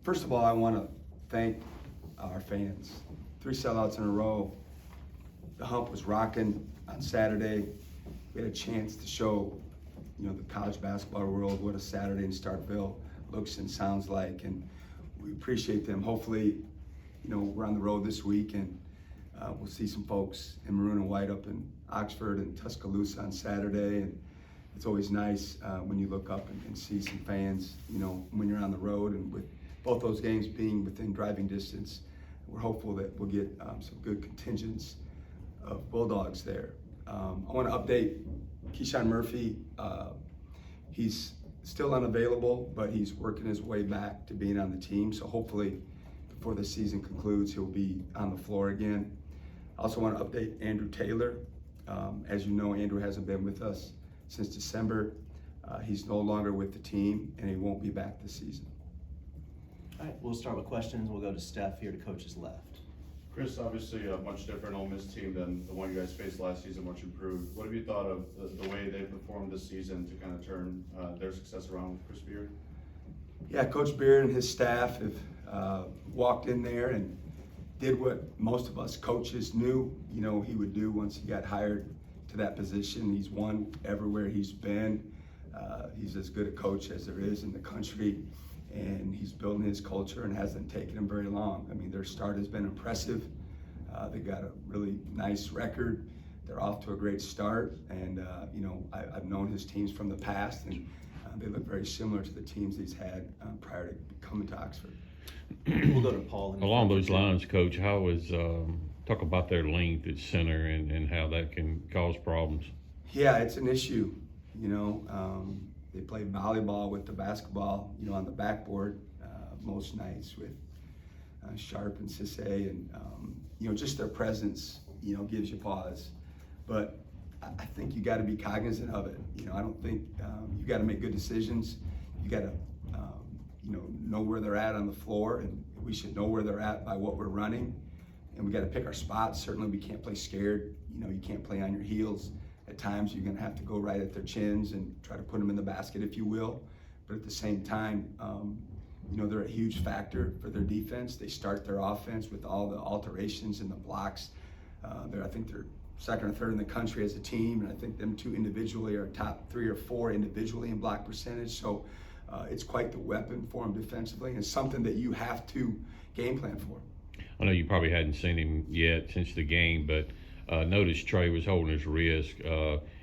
First of all, I want to thank our fans. 3 sellouts in a row. The hump was rocking on Saturday. We had a chance to show, the college basketball world what a Saturday in Starkville looks and sounds like, and we appreciate them. Hopefully, we're on the road this week, and we'll see some folks in maroon and white up in Oxford and Tuscaloosa on Saturday. And it's always nice when you look up and see some fans, when you're on the road, and with both those games being within driving distance, we're hopeful that we'll get some good contingents of Bulldogs there. I want to update Keyshawn Murphy. He's still unavailable, but he's working his way back to being on the team. So hopefully before the season concludes, he'll be on the floor again. I also want to update Andrew Taylor. As you know, Andrew hasn't been with us since December. He's no longer with the team, and he won't be back this season. All right, we'll start with questions. We'll go to Steph here to coach's left. Chris, obviously a much different Ole Miss team than the one you guys faced last season, much improved. What have you thought of the way they performed this season to kind of turn their success around with Chris Beard? Yeah, Coach Beard and his staff have walked in there and did what most of us coaches knew, he would do once he got hired to that position. He's won everywhere he's been. He's as good a coach as there is in the country, and he's building his culture and hasn't taken him very long. I mean, their start has been impressive. They got a really nice record. They're off to a great start, and I've known his teams from the past, and they look very similar to the teams he's had prior to coming to Oxford. We'll go to Paul. Along those lines, Coach, how is talk about their length at center and how that can cause problems? Yeah, it's an issue. They play volleyball with the basketball, on the backboard most nights with Sharp and Sisse, and just their presence, gives you pause. But I think you got to be cognizant of it. I don't think you got to make good decisions. You got to, know where they're at on the floor, and we should know where they're at by what we're running. And we got to pick our spots. Certainly, we can't play scared. You can't play on your heels. At times, you're going to have to go right at their chins and try to put them in the basket, if you will. But at the same time, they're a huge factor for their defense. They start their offense with all the alterations and the blocks. I think they're second or third in the country as a team, and I think them two individually are top 3 or 4 individually in block percentage. So it's quite the weapon for them defensively, and it's something that you have to game plan for. I know you probably hadn't seen him yet since the game, but noticed Trey was holding his wrist.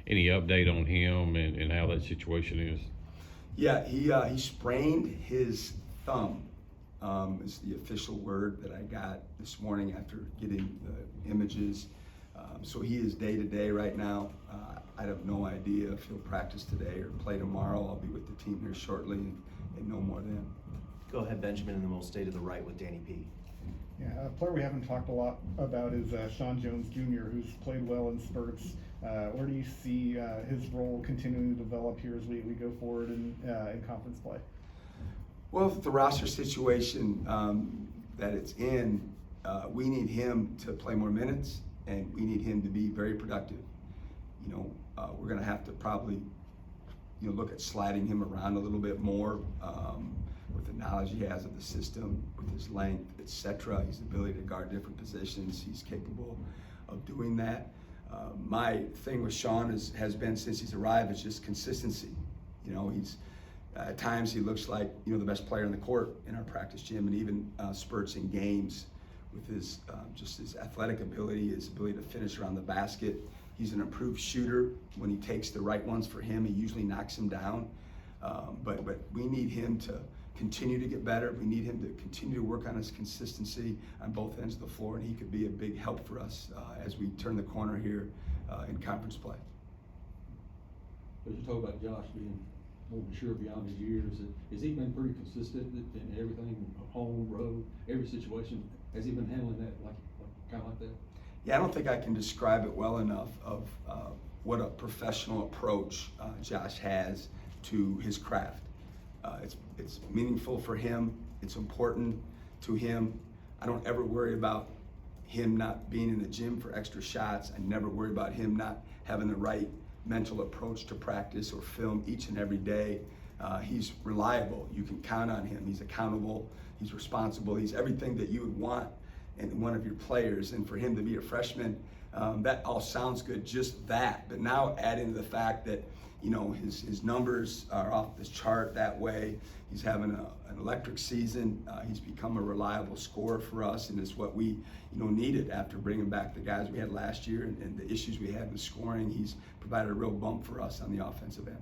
Any update on him and how that situation is? Yeah, he sprained his thumb, is the official word that I got this morning after getting the images. So he is day-to-day right now. I have no idea if he'll practice today or play tomorrow. I'll be with the team here shortly and know more then. Go ahead, Benjamin, and then we'll stay to the right with Danny P. Yeah, a player we haven't talked a lot about is Sean Jones Jr., who's played well in spurts. Where do you see his role continuing to develop here as we go forward in conference play? Well, with the roster situation that it's in, we need him to play more minutes, and we need him to be very productive. We're going to have to probably, look at sliding him around a little bit more with the knowledge he has of the system, with his length, etc. His ability to guard different positions. He's capable of doing that. My thing with Sean has been since he's arrived is just consistency. He's at times he looks like the best player in the court in our practice gym, and even spurts in games with his just his athletic ability, his ability to finish around the basket. He's an improved shooter. When he takes the right ones for him, he usually knocks him down. But we need him to continue to get better. We need him to continue to work on his consistency on both ends of the floor, and he could be a big help for us as we turn the corner here in conference play. As you talk about Josh being more mature beyond his years, has he been pretty consistent in everything, home, road, every situation? Has he been handling that kind of like that? Yeah, I don't think I can describe it well enough of what a professional approach Josh has to his craft. It's meaningful for him. It's important to him. I don't ever worry about him not being in the gym for extra shots. I never worry about him not having the right mental approach to practice or film each and every day. He's reliable. You can count on him. He's accountable. He's responsible. He's everything that you would want in one of your players. And for him to be a freshman, that all sounds good, just that. But now add in the fact that, you know, his numbers are off this chart that way. He's having an electric season. He's become a reliable scorer for us, and it's what we, needed after bringing back the guys we had last year and the issues we had with scoring. He's provided a real bump for us on the offensive end.